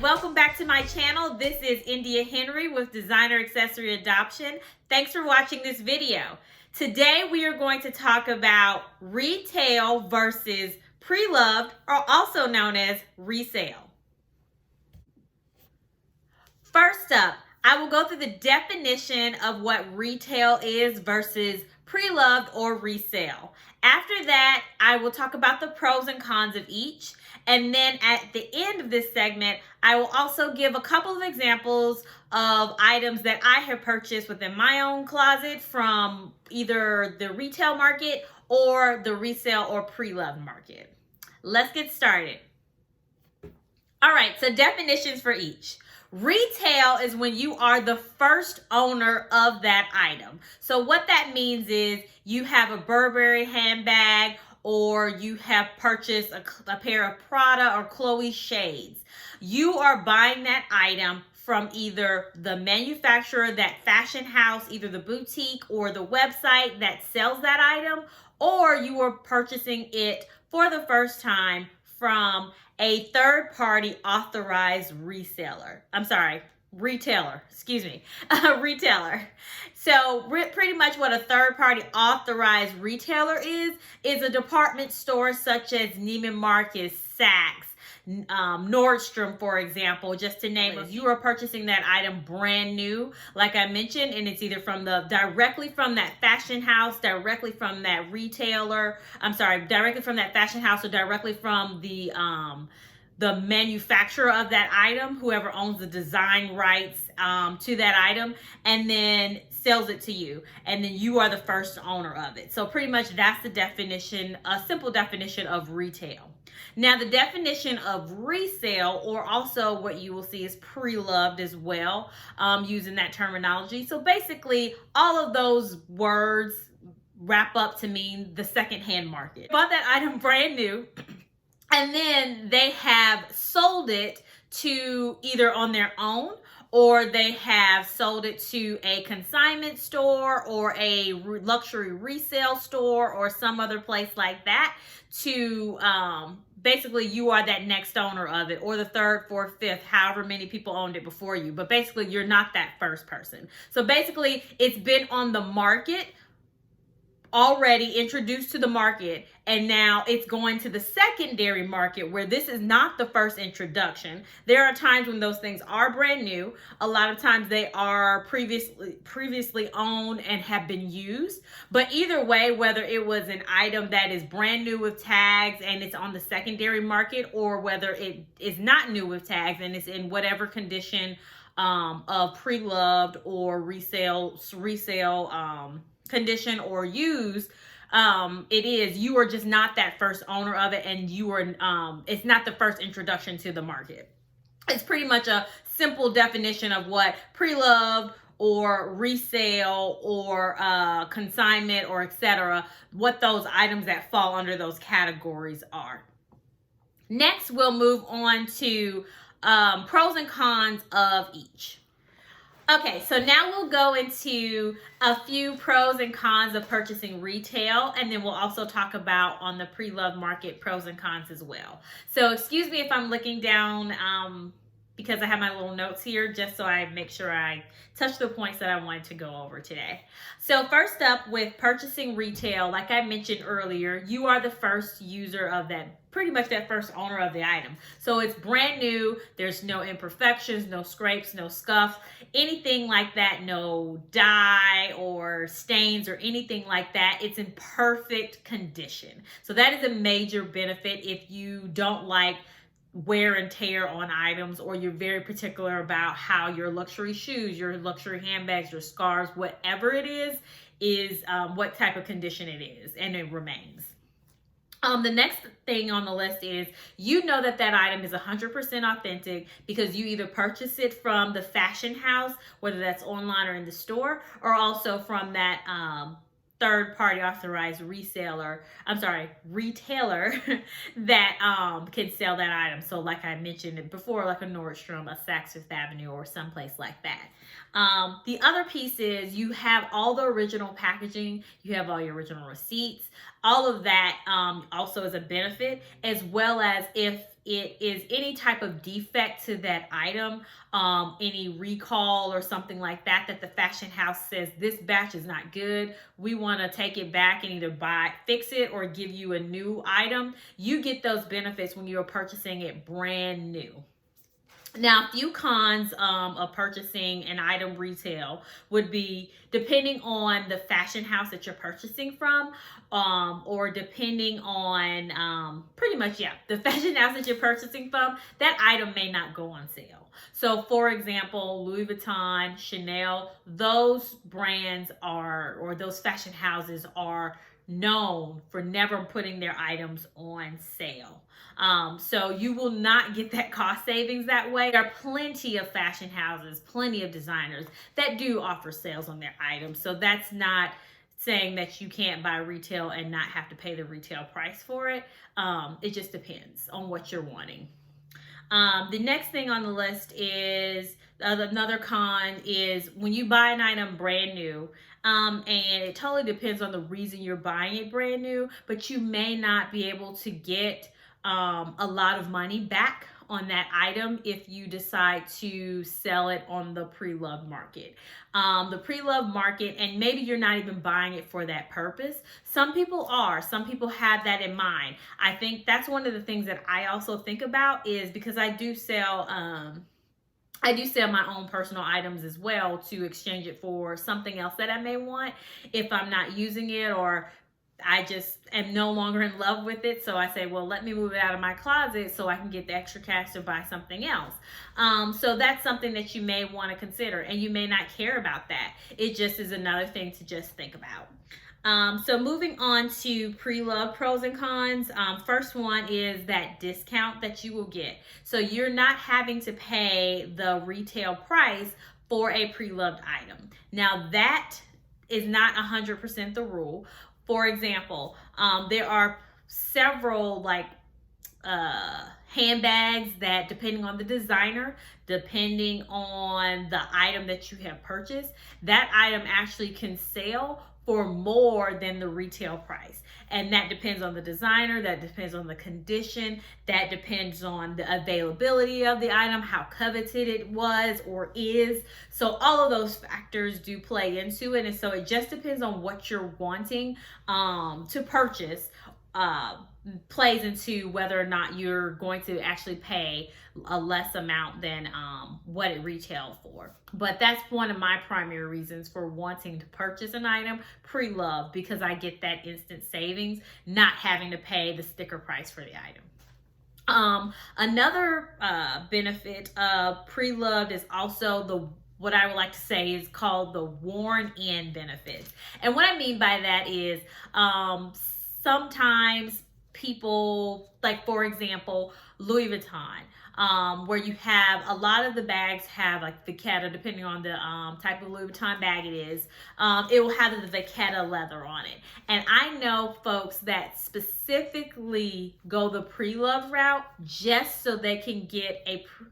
welcome back to my channel. This is India Henry with Designer Accessory Adoption. Thanks for watching this video. Today we are going to talk about retail versus pre-loved, or also known as resale. First up, I will go through the definition of what retail is versus pre-loved or resale. After that, I will talk about the pros and cons of each. And then at the end of this segment, I will also give a couple of examples of items that I have purchased within my own closet from either the retail market or the resale or pre-loved market. Let's get started. All right, so definitions for each. Retail is when you are the first owner of that item. So what that means is you have a Burberry handbag, or you have purchased a pair of Prada or Chloe shades. You are buying that item from either the manufacturer, that fashion house, either the boutique or the website that sells that item, or you are purchasing it for the first time from a third-party authorized retailer. A retailer. So pretty much what a third-party authorized retailer is a department store such as Neiman Marcus, Saks, Nordstrom, for example, just to name it. You are purchasing that item brand new, like I mentioned, and it's either directly from that fashion house, directly from that retailer. Directly from that fashion house, or directly from the manufacturer of that item, whoever owns the design rights to that item, and then sells it to you, and then you are the first owner of it. So pretty much that's the definition, a simple definition of retail. Now the definition of resale, or also what you will see is pre-loved as well, using that terminology. So basically all of those words wrap up to mean the secondhand market. Bought that item brand new, and then they have sold it to either on their own, or they have sold it to a consignment store or a luxury resale store or some other place like that to basically you are that next owner of it, or the third, fourth, fifth, however many people owned it before you. But basically you're not that first person. So basically it's been on the market already, introduced to the market, and now it's going to the secondary market where this is not the first introduction. There are times when those things are brand new. A lot of times they are previously owned and have been used. But either way, whether it was an item that is brand new with tags and it's on the secondary market, or whether it is not new with tags and it's in whatever condition of pre-loved or resale condition or used, you are just not that first owner of it, and you are it's not the first introduction to the market. It's pretty much a simple definition of what pre-loved or resale or consignment or etc., what those items that fall under those categories are. Next, we'll move on to pros and cons of each. Okay, so now we'll go into a few pros and cons of purchasing retail, and then we'll also talk about on the pre-loved market pros and cons as well. So excuse me if I'm looking down because I have my little notes here, just so I make sure I touch the points that I wanted to go over today. So first up, with purchasing retail, like I mentioned earlier, you are the first user of that, pretty much that first owner of the item. So it's brand new, there's no imperfections, no scrapes, no scuff, anything like that, no dye or stains or anything like that. It's in perfect condition. So that is a major benefit if you don't like wear and tear on items, or you're very particular about how your luxury shoes, your luxury handbags, your scarves, whatever it is what type of condition it is, and it remains. The next thing on the list is you know that item is 100% authentic because you either purchase it from the fashion house, whether that's online or in the store, or also from that third-party authorized retailer that can sell that item. So like I mentioned before, like a Nordstrom, a Saks Fifth Avenue, or someplace like that. The other piece is you have all the original packaging, you have all your original receipts. All of that also is a benefit, as well as if it is any type of defect to that item, any recall or something like that, that the fashion house says this batch is not good, we want to take it back and either fix it or give you a new item. You get those benefits when you're purchasing it brand new. Now, a few cons of purchasing an item retail would be, depending on the fashion house that you're purchasing from, or depending on pretty much, yeah, the fashion house that you're purchasing from, that item may not go on sale. So, for example, Louis Vuitton, Chanel, those brands are, or those fashion houses are known for never putting their items on sale. So you will not get that cost savings that way. There are plenty of fashion houses, plenty of designers that do offer sales on their items. So that's not saying that you can't buy retail and not have to pay the retail price for it. It just depends on what you're wanting. The next thing on the list is another con is when you buy an item brand new, and it totally depends on the reason you're buying it brand new, but you may not be able to get a lot of money back on that item if you decide to sell it on the pre-loved market. The pre-loved market, and maybe you're not even buying it for that purpose. Some people are. Some people have that in mind. I think that's one of the things that I also think about, is because I do sell my own personal items as well, to exchange it for something else that I may want if I'm not using it, or I just am no longer in love with it. So I say, well, let me move it out of my closet so I can get the extra cash to buy something else. So that's something that you may want to consider, and you may not care about that. It just is another thing to just think about. So moving on to pre-loved pros and cons. First one is that discount that you will get. So you're not having to pay the retail price for a pre-loved item. Now that is not 100% the rule. For example, there are several handbags that, depending on the designer, depending on the item that you have purchased, that item actually can sell for more than the retail price. And that depends on the designer, that depends on the condition, that depends on the availability of the item, how coveted it was or is. So all of those factors do play into it. And so it just depends on what you're wanting to purchase, plays into whether or not you're going to actually pay a less amount than what it retailed for. But that's one of my primary reasons for wanting to purchase an item pre-loved, because I get that instant savings, not having to pay the sticker price for the item. Another benefit of pre-loved is also what I would like to say is called the worn-in benefits. And what I mean by that is sometimes people, like for example, Louis Vuitton, where you have a lot of the bags have like vachetta, depending on the type of Louis Vuitton bag it is, it will have the vachetta leather on it. And I know folks that specifically go the pre-loved route just so they can get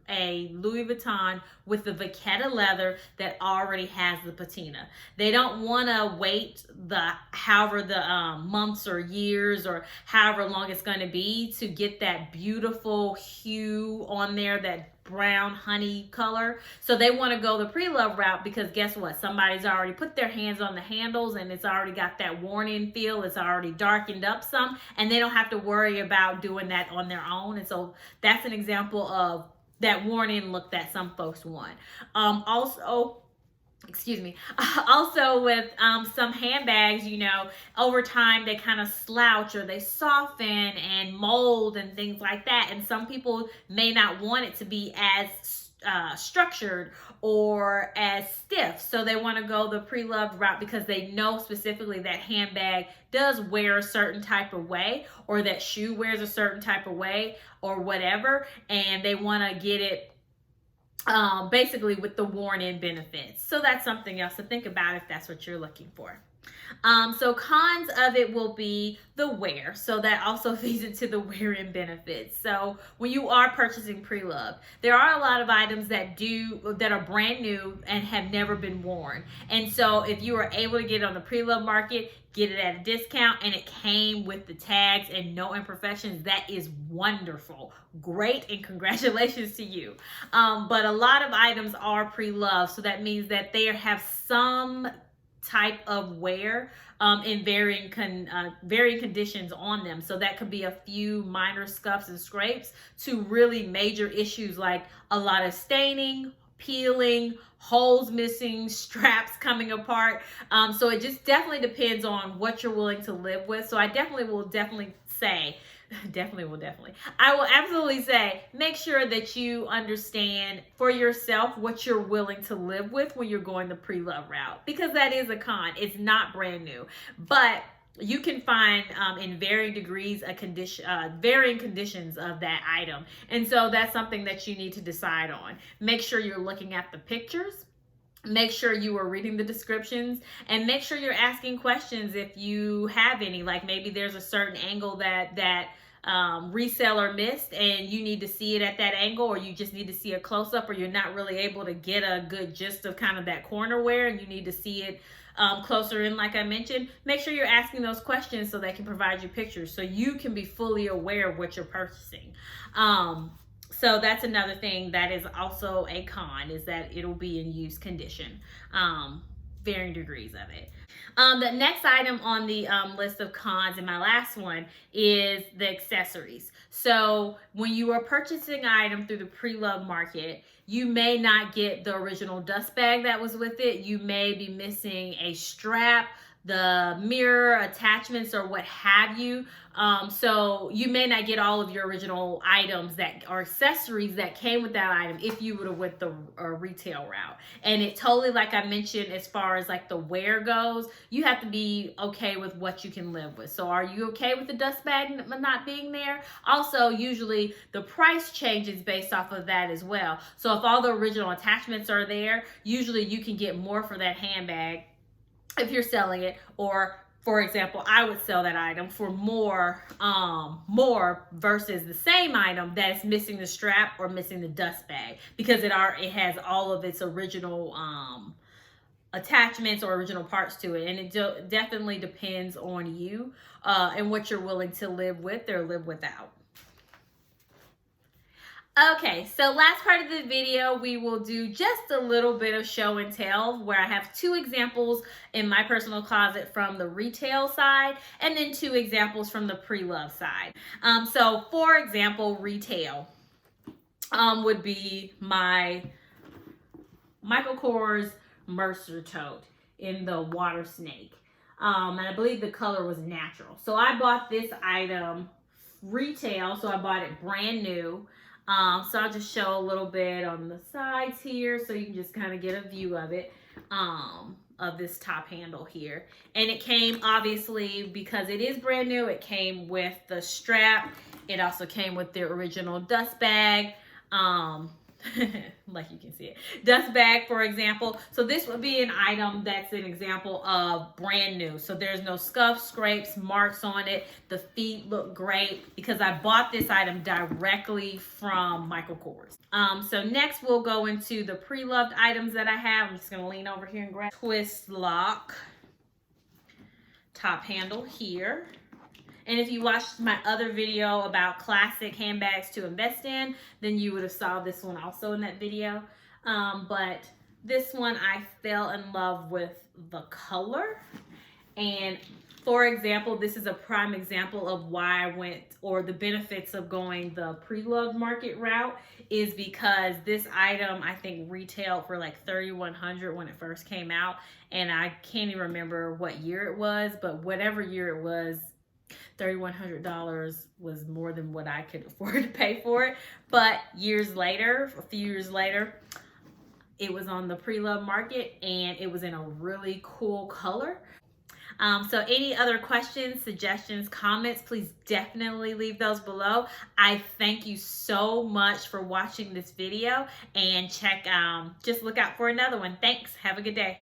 a Louis Vuitton with the vachetta leather that already has the patina. They don't want to wait however the months or years or however long it's going to be to get that beautiful hue on there, that brown honey color. So they want to go the pre-loved route, because guess what? Somebody's already put their hands on the handles and it's already got that worn-in feel. It's already darkened up some, and they don't have to worry about doing that on their own. And so that's an example of that worn-in look that some folks want. Also with some handbags, over time they kind of slouch or they soften and mold and things like that. And some people may not want it to be as structured or as stiff. So they want to go the pre-loved route because they know specifically that handbag does wear a certain type of way, or that shoe wears a certain type of way, or whatever. And they want to get it basically with the worn-in benefits. So that's something else to think about if that's what you're looking for. So cons of it will be the wear. So that also feeds into the wear and benefits. So when you are purchasing pre-loved, there are a lot of items that are brand new and have never been worn. And so if you are able to get it on the pre-loved market, get it at a discount, and it came with the tags and no imperfections, that is wonderful. Great, and congratulations to you. But a lot of items are pre-loved, so that means that they have some type of wear in varying conditions on them. So that could be a few minor scuffs and scrapes to really major issues like a lot of staining, peeling, holes missing, straps coming apart. So it just definitely depends on what you're willing to live with. So I will say I will absolutely say, make sure that you understand for yourself what you're willing to live with when you're going the pre-love route, because that is a con. It's not brand new, but you can find in varying degrees varying conditions of that item. And so that's something that you need to decide on. Make sure you're looking at the pictures. Make sure you are reading the descriptions, and make sure you're asking questions if you have any. Like maybe there's a certain angle that reseller missed and you need to see it at that angle, or you just need to see a close-up, or you're not really able to get a good gist of kind of that corner wear and you need to see it closer in, like I mentioned. Make sure you're asking those questions so they can provide you pictures so you can be fully aware of what you're purchasing. So that's another thing that is also a con, is that it'll be in use condition, varying degrees of it. The next item on the list of cons, and my last one, is the accessories. So when you are purchasing an item through the pre-loved market, you may not get the original dust bag that was with it. You may be missing a strap, the mirror attachments, or what have you. So you may not get all of your original items that are accessories that came with that item if you would have went the retail route. And it totally, like I mentioned, as far as like the wear goes, you have to be okay with what you can live with. So are you okay with the dust bag not being there? Also, usually the price changes based off of that as well. So if all the original attachments are there, usually you can get more for that handbag if you're selling it. Or for example, I would sell that item for more versus the same item that's missing the strap or missing the dust bag, because it has all of its original attachments or original parts to it. And it definitely depends on you and what you're willing to live with or live without. Okay, so last part of the video, we will do just a little bit of show and tell, where I have 2 examples in my personal closet from the retail side, and then 2 examples from the pre-love side. So for example, retail would be my Michael Kors Mercer tote in the water snake. And I believe the color was natural. So I bought this item retail, so I bought it brand new. So I'll just show a little bit on the sides here so you can just kind of get a view of it, of this top handle here. And it came, obviously, because it is brand new, it came with the strap. It also came with the original dust bag. Like you can see it, dust bag, for example. So this would be an item that's an example of brand new. So there's no scuffs, scrapes, marks on it. The feet look great because I bought this item directly from Michael Kors. So next we'll go into the pre-loved items that I have. I'm just gonna lean over here and grab twist lock top handle here. And if you watched my other video about classic handbags to invest in, then you would have saw this one also in that video. But this one, I fell in love with the color. And for example, this is a prime example of why I went, or the benefits of going the pre-loved market route, is because this item, I think, retailed for like $3,100 when it first came out. And I can't even remember what year it was, but whatever year it was, $3,100 was more than what I could afford to pay for it. But a few years later, it was on the pre-love market and it was in a really cool color. So any other questions, suggestions, comments, please definitely leave those below. I thank you so much for watching this video, and just look out for another one. Thanks. Have a good day.